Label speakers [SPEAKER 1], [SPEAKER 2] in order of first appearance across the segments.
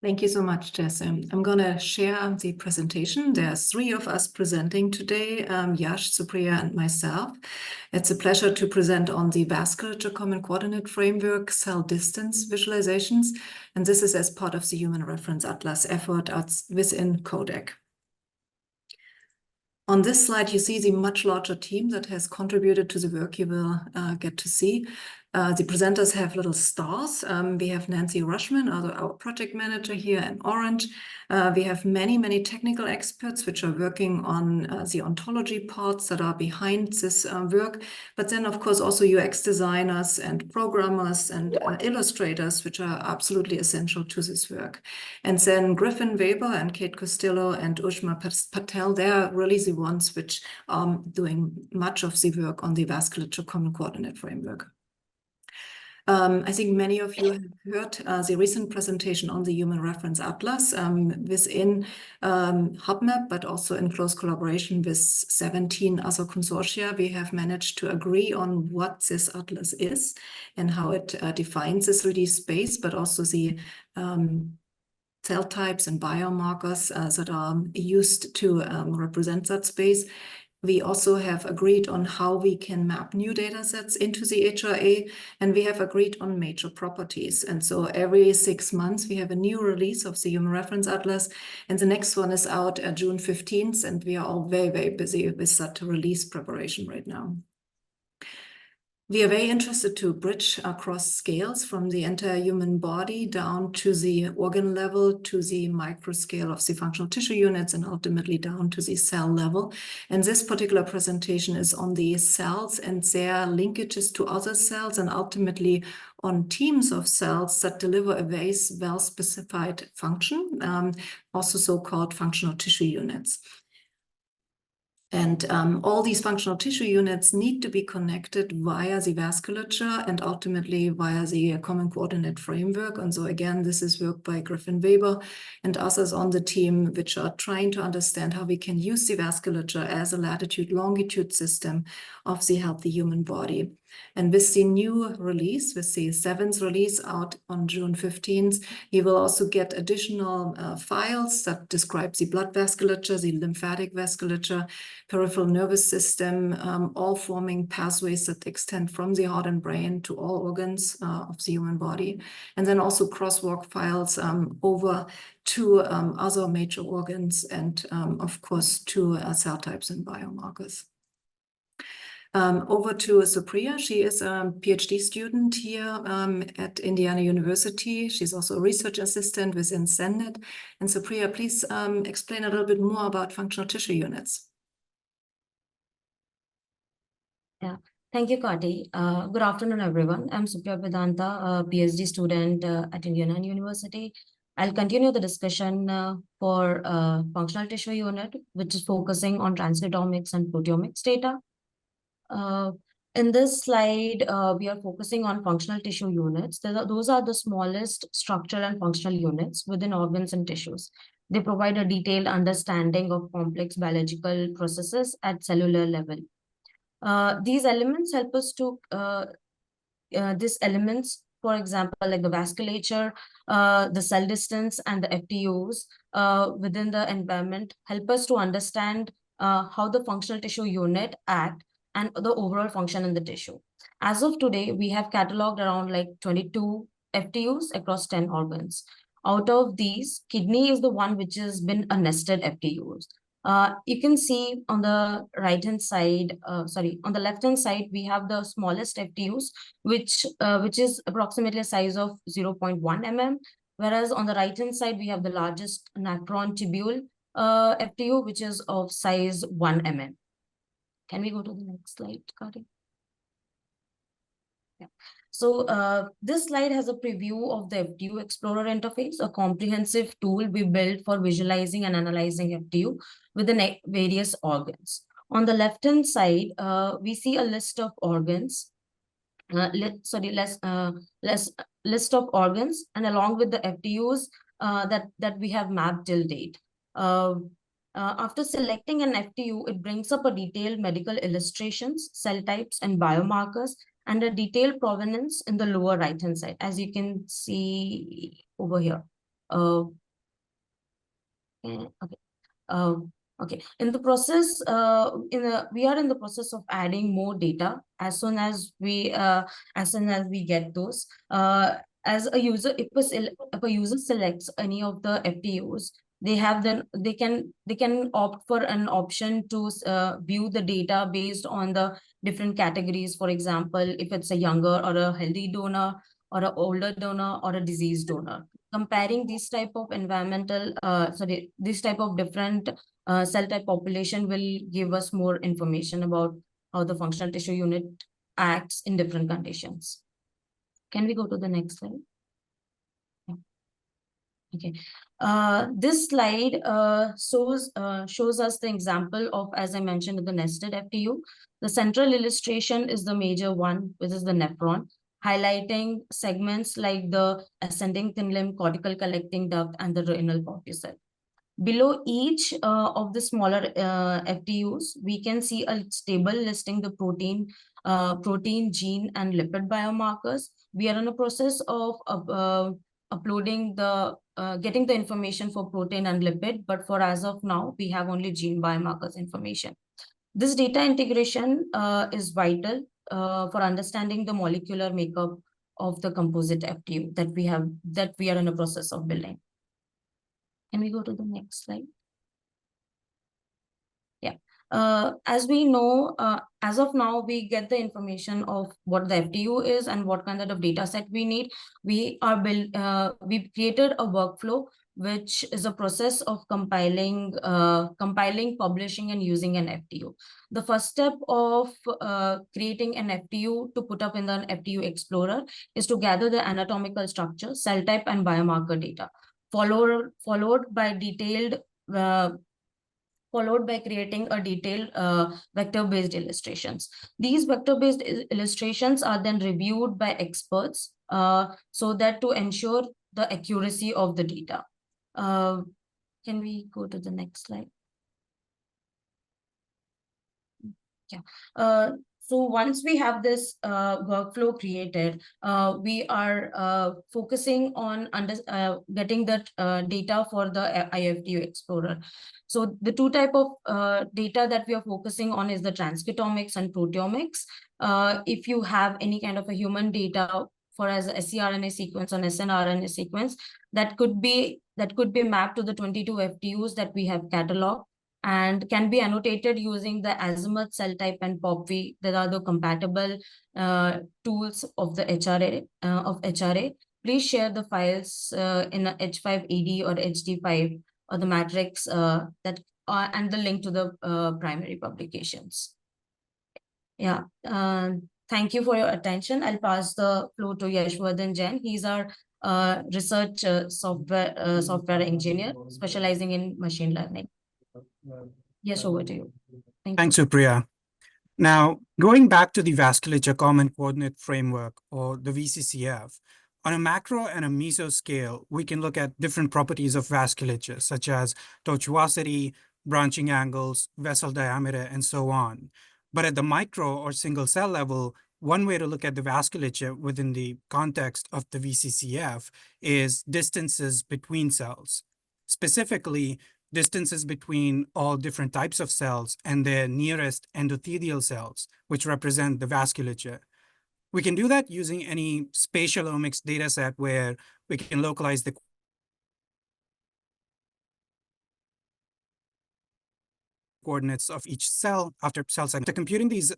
[SPEAKER 1] Thank you so much, Jess. I'm going to share the presentation. There's three of us presenting today, Yash, Supriya, and myself. It's a pleasure to present on the Vasculature Common Coordinate Framework cell distance visualizations, and this is as part of the Human Reference Atlas effort within CODAC. On this slide, you see the much larger team that has contributed to the work you will get to see. The presenters have little stars. We have Nancy Rushman, our project manager here in orange. We have many technical experts which are working on the ontology parts that are behind this work. But then, of course, also UX designers and programmers and illustrators, which are absolutely essential to this work. And then Griffin Weber and Kate Costello and Ushma Patel, they are really the ones which are doing much of the work on the Vasculature Common Coordinate Framework. I think many of you have heard the recent presentation on the Human Reference Atlas within HubMap, but also in close collaboration with 17 other consortia. We have managed to agree on what this atlas is and how it defines this 3D space, but also the cell types and biomarkers that are used to represent that space. We also have agreed on how we can map new data sets into the HRA, and we have agreed on major properties. And so every 6 months, we have a new release of the Human Reference Atlas, and the next one is out June 15th, and we are all very busy with that release preparation right now. We are very interested to bridge across scales from the entire human body down to the organ level, to the micro scale of the functional tissue units, and ultimately down to the cell level. And this particular presentation is on the cells and their linkages to other cells, and ultimately on teams of cells that deliver a very well-specified function, also so-called functional tissue units. And all these functional tissue units need to be connected via the vasculature and ultimately via the common coordinate framework. And so again, this is work by Griffin Weber and others on the team, which are trying to understand how we can use the vasculature as a latitude-longitude system of the healthy human body. And with the new release, with the 7th release out on June 15th, you will also get additional files that describe the blood vasculature, the lymphatic vasculature, peripheral nervous system, all forming pathways that extend from the heart and brain to all organs of the human body. And then also crosswalk files over to other major organs and, of course, to cell types and biomarkers. Over to Supriya. She is a PhD student here at Indiana University. She's also a research assistant within CENNET. And Supriya, please explain a little bit more about functional tissue units.
[SPEAKER 2] Yeah, thank you, Kati. Good afternoon, everyone. I'm Supriya Vedanta, a PhD student at Indiana University. I'll continue the discussion for functional tissue unit, which is focusing on transcriptomics and proteomics data. In this slide, we are focusing on functional tissue units. Those are the smallest structural and functional units within organs and tissues. They provide a detailed understanding of complex biological processes at cellular level. These elements help us to, for example, like the vasculature, the cell distance, and the FTUs within the environment, help us to understand how the functional tissue unit act and the overall function in the tissue. As of today, we have cataloged around like 22 FTUs across 10 organs. Out of these, kidney is the one which has been a nested FTUs. You can see on the right-hand side, on the left-hand side, we have the smallest FTUs, which is approximately a size of 0.1 mm, whereas on the right-hand side, we have the largest nephron tubule FTU, which is of size 1 mm. Can we go to the next slide, Kati? Yeah. So this slide has a preview of the FTU Explorer interface, a comprehensive tool we built for visualizing and analyzing FTU within various organs. On the left-hand side, we see a list of organs, list of organs, and along with the FTUs that we have mapped till date. After selecting an FTU, it brings up a detailed medical illustrations, cell types, and biomarkers, and a detailed provenance in the lower right-hand side, as you can see over here. Okay. Okay. In the process, we are in the process of adding more data as soon as we get those. As a user, if a user selects any of the FTUs, they can opt for an option to view the data based on the different categories. For example, if it's a younger or a healthy donor, or an older donor, or a diseased donor. Comparing this type of this type of different cell type population will give us more information about how the functional tissue unit acts in different conditions. Can we go to the next slide? Okay. This slide shows us the example of, as I mentioned, the nested FTU. The central illustration is the major one, which is the nephron, highlighting segments like the ascending thin limb, cortical collecting duct, and the renal corticel. Below each of the smaller FTUs, we can see a table listing the protein, gene, and lipid biomarkers. We are in a process of uploading getting the information for protein and lipid, but for as of now, we have only gene biomarkers information. This data integration is vital for understanding the molecular makeup of the composite FTU that we are in a process of building. Can we go to the next slide? Yeah. As we know, as of now, we get the information of what the FTU is and what kind of data set we need. We've created a workflow, which is a process of compiling, publishing, and using an FTU. The first step of creating an FTU to put up in the FTU Explorer is to gather the anatomical structure, cell type, and biomarker data, followed by creating a detailed vector-based illustrations. These vector-based illustrations are then reviewed by experts so that to ensure the accuracy of the data. Can we go to the next slide? Yeah. So once we have this workflow created, we are focusing on getting that data for the iFTU Explorer. So the two type of data that we are focusing on is the transcriptomics and proteomics. If you have any kind of a human data for as a scRNA sequence or snRNA sequence, that could be mapped to the 22 FTUs that we have cataloged, and can be annotated using the Azimuth, cell type, and PopV. That are the compatible tools of the HRA. Please share the files in a H5AD or HD5 or the matrix and the link to the primary publications. Yeah. Thank you for your attention. I'll pass the floor to Yashwardhan Jain. He's our research software engineer specializing in machine learning. Yes, over to you.
[SPEAKER 3] Thanks, Supriya. Now, going back to the Vasculature Common Coordinate Framework, or the VCCF, on a macro and a meso scale, we can look at different properties of vasculature, such as tortuosity, branching angles, vessel diameter, and so on. But at the micro or single cell level, one way to look at the vasculature within the context of the VCCF is distances between cells. Specifically, distances between all different types of cells and their nearest endothelial cells, which represent the vasculature. We can do that using any spatial omics data set where we can localize the coordinates of each cell after cell segment. After computing these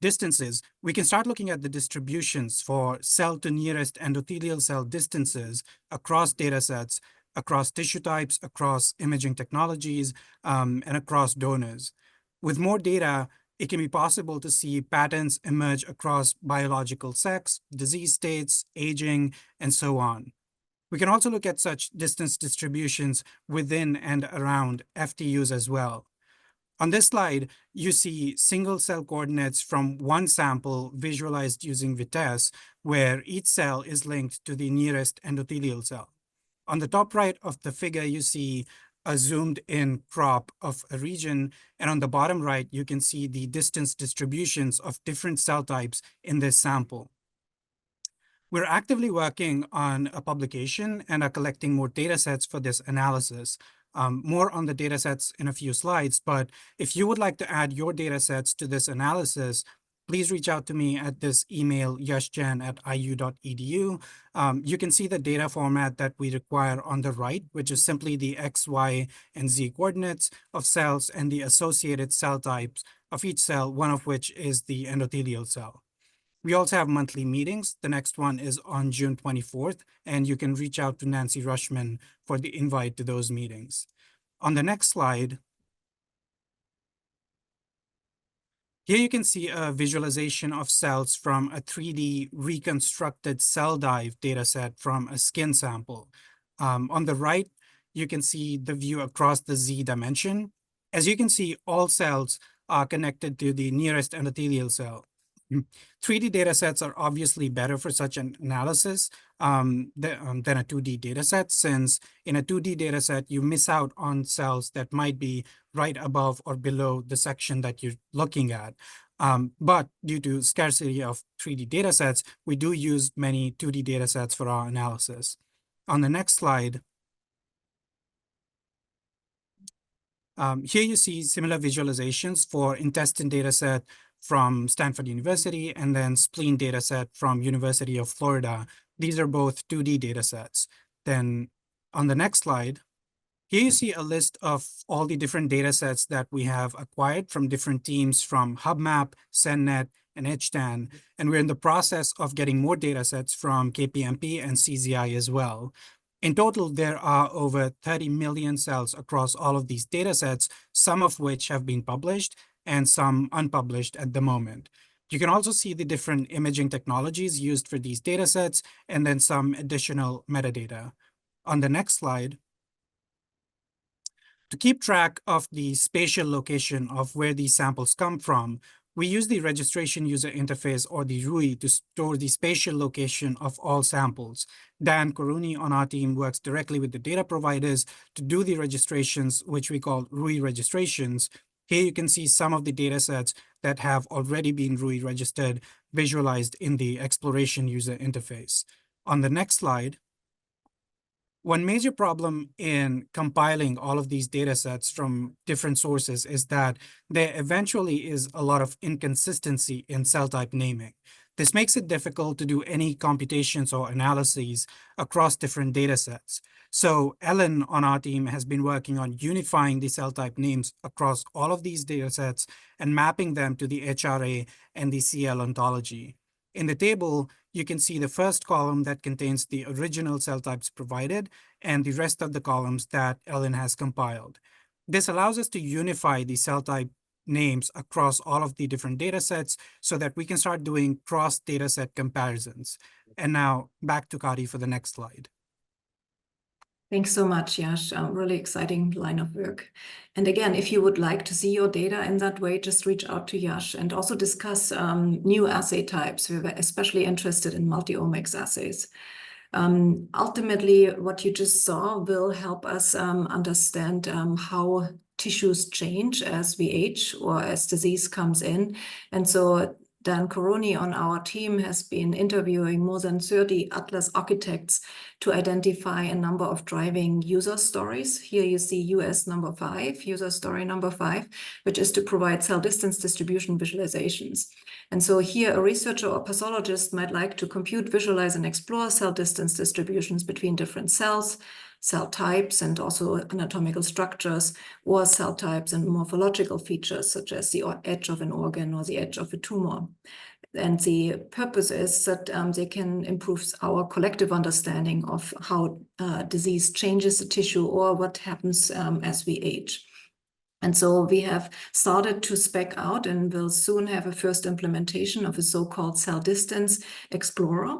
[SPEAKER 3] distances, we can start looking at the distributions for cell to nearest endothelial cell distances across data sets, across tissue types, across imaging technologies, and across donors. With more data, it can be possible to see patterns emerge across biological sex, disease states, aging, and so on. We can also look at such distance distributions within and around FTUs as well. On this slide, you see single cell coordinates from one sample visualized using VITESSE, where each cell is linked to the nearest endothelial cell. On the top right of the figure, you see a zoomed in crop of a region, and on the bottom right, you can see the distance distributions of different cell types in this sample. We're actively working on a publication and are collecting more data sets for this analysis. More on the data sets in a few slides, but if you would like to add your data sets to this analysis, please reach out to me at this email, yashjain@iu.edu. You can see the data format that we require on the right, which is simply the X, Y, and Z coordinates of cells and the associated cell types of each cell, one of which is the endothelial cell. We also have monthly meetings. The next one is on June 24th, and you can reach out to Nancy Rushman for the invite to those meetings. On the next slide, here you can see a visualization of cells from a 3D reconstructed cell dive dataset from a skin sample. On the right, you can see the view across the Z dimension. As you can see, all cells are connected to the nearest endothelial cell. 3D datasets are obviously better for such an analysis than a 2D dataset, since in a 2D dataset, you miss out on cells that might be right above or below the section that you're looking at. But due to scarcity of 3D datasets, we do use many 2D datasets for our analysis. On the next slide, here you see similar visualizations for intestine dataset from Stanford University and then spleen dataset from University of Florida. These are both 2D datasets. Then on the next slide, here you see a list of all the different datasets that we have acquired from different teams from HubMap, CenNet, and HTAN. And we're in the process of getting more datasets from KPMP and CZI as well. In total, there are over 30 million cells across all of these datasets, some of which have been published and some unpublished at the moment. You can also see the different imaging technologies used for these datasets and then some additional metadata. On the next slide, to keep track of the spatial location of where these samples come from, we use the registration user interface, or the RUI, to store the spatial location of all samples. Dan Koruni on our team works directly with the data providers to do the registrations, which we call RUI registrations. Here you can see some of the data sets that have already been RUI registered, visualized in the exploration user interface. On the next slide, one major problem in compiling all of these data sets from different sources is that there eventually is a lot of inconsistency in cell type naming. This makes it difficult to do any computations or analyses across different data sets. So Ellen on our team has been working on unifying the cell type names across all of these data sets and mapping them to the HRA and the CL ontology. In the table, you can see the first column that contains the original cell types provided and the rest of the columns that Ellen has compiled. This allows us to unify the cell type names across all of the different data sets so that we can start doing cross data set comparisons. And now back to Kari for the next slide.
[SPEAKER 1] Thanks so much, Yash. Really exciting line of work. And again, if you would like to see your data in that way, just reach out to Yash and also discuss new assay types. We're especially interested in multi-omics assays. Ultimately, what you just saw will help us understand how tissues change as we age or as disease comes in. And so Dan Koruni on our team has been interviewing more than 30 Atlas architects to identify a number of driving user stories. Here you see US number 5, user story number 5, which is to provide cell distance distribution visualizations. And so here a researcher or pathologist might like to compute, visualize, and explore cell distance distributions between different cells, cell types, and also anatomical structures, or cell types and morphological features, such as the edge of an organ or the edge of a tumor. And the purpose is that they can improve our collective understanding of how disease changes the tissue or what happens as we age. And so we have started to spec out and will soon have a first implementation of a so-called cell distance explorer.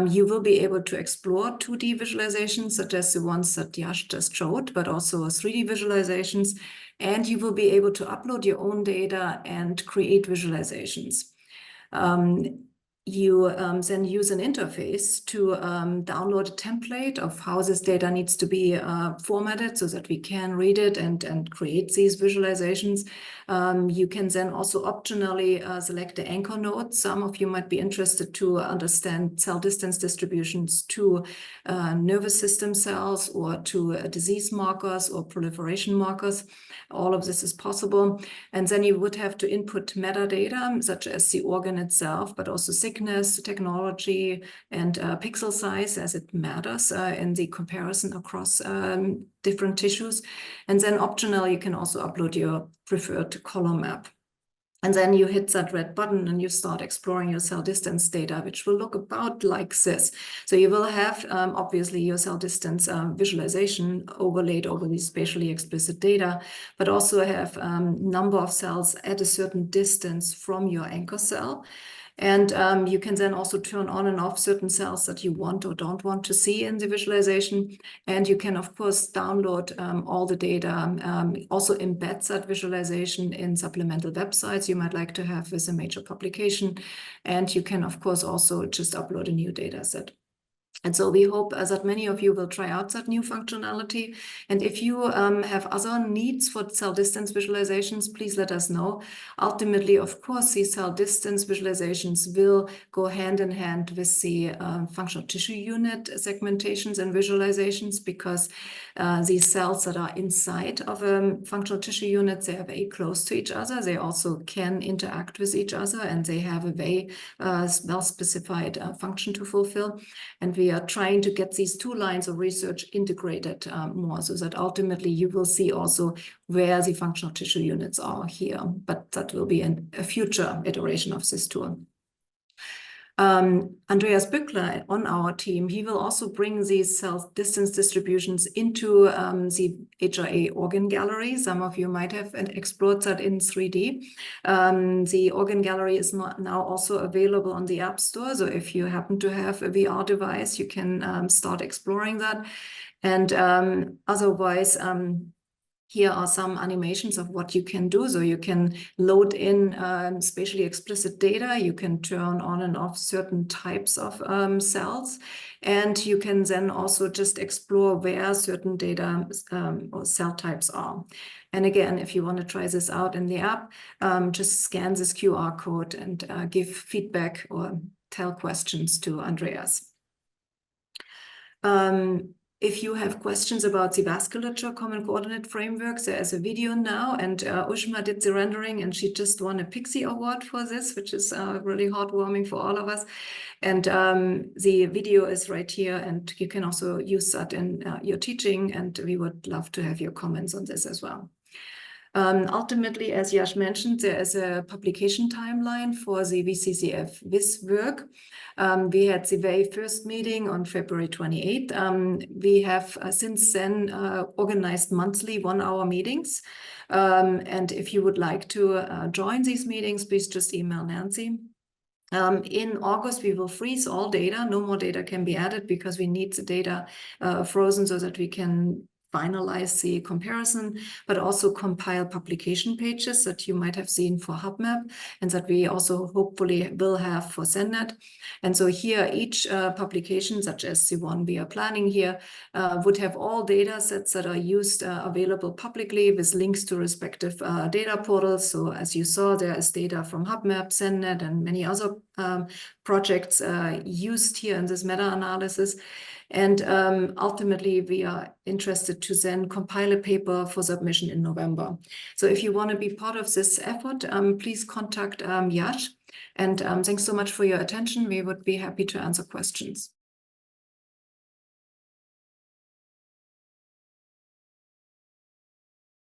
[SPEAKER 1] You will be able to explore 2D visualizations, such as the ones that Yash just showed, but also 3D visualizations. And you will be able to upload your own data and create visualizations. you then use an interface to download a template of how this data needs to be formatted so that we can read it and create these visualizations. You can then also optionally select the anchor nodes. Some of you might be interested to understand cell distance distributions to nervous system cells or to disease markers or proliferation markers. All of this is possible. And then you would have to input metadata, such as the organ itself, but also thickness, technology, and pixel size, as it matters in the comparison across different tissues. And then optional, you can also upload your preferred column map. And then you hit that red button and you start exploring your cell distance data, which will look about like this. So you will have, obviously, your cell distance visualization overlaid over the spatially explicit data, but also have number of cells at a certain distance from your anchor cell. And you can then also turn on and off certain cells that you want or don't want to see in the visualization. And you can, of course, download all the data, also embed that visualization in supplemental websites you might like to have with a major publication. And you can, of course, also just upload a new data set. And so we hope that many of you will try out that new functionality. And if you have other needs for cell distance visualizations, please let us know. Ultimately, of course, these cell distance visualizations will go hand in hand with the functional tissue unit segmentations and visualizations, because these cells that are inside of a functional tissue unit, they are very close to each other. They also can interact with each other, and they have a very well-specified function to fulfill. And we are trying to get these two lines of research integrated more, so that ultimately you will see also where the functional tissue units are here. But that will be a future iteration of this tool. Andreas Bückler on our team, he will also bring these cell distance distributions into the HRA organ gallery. Some of you might have explored that in 3D. The organ gallery is now also available on the App Store. So if you happen to have a VR device, you can start exploring that. And otherwise, here are some animations of what you can do. So you can load in spatially explicit data. You can turn on and off certain types of cells. And you can then also just explore where certain data or cell types are. And again, if you want to try this out in the app, just scan this QR code and give feedback or tell questions to Andreas. If you have questions about the vasculature common coordinate frameworks, there is a video now, and Ushma did the rendering, and she just won a Pixie Award for this, which is really heartwarming for all of us. And the video is right here, and you can also use that in your teaching, and we would love to have your comments on this as well. Ultimately, as Yash mentioned, there is a publication timeline for the VCCF VIS work. We had the very first meeting on February 28th. We have since then organized monthly 1-hour meetings. And if you would like to join these meetings, please just email Nancy. In August, we will freeze all data. No more data can be added because we need the data frozen so that we can finalize the comparison, but also compile publication pages that you might have seen for HubMap and that we also hopefully will have for SendNet. And so here, each publication, such as the one we are planning here, would have all data sets that are used available publicly with links to respective data portals. So as you saw, there is data from HubMap, SendNet, and many other projects used here in this meta-analysis. And ultimately, we are interested to then compile a paper for submission in November. So if you want to be part of this effort, please contact Yash. And thanks so much for your attention. We would be happy to answer questions.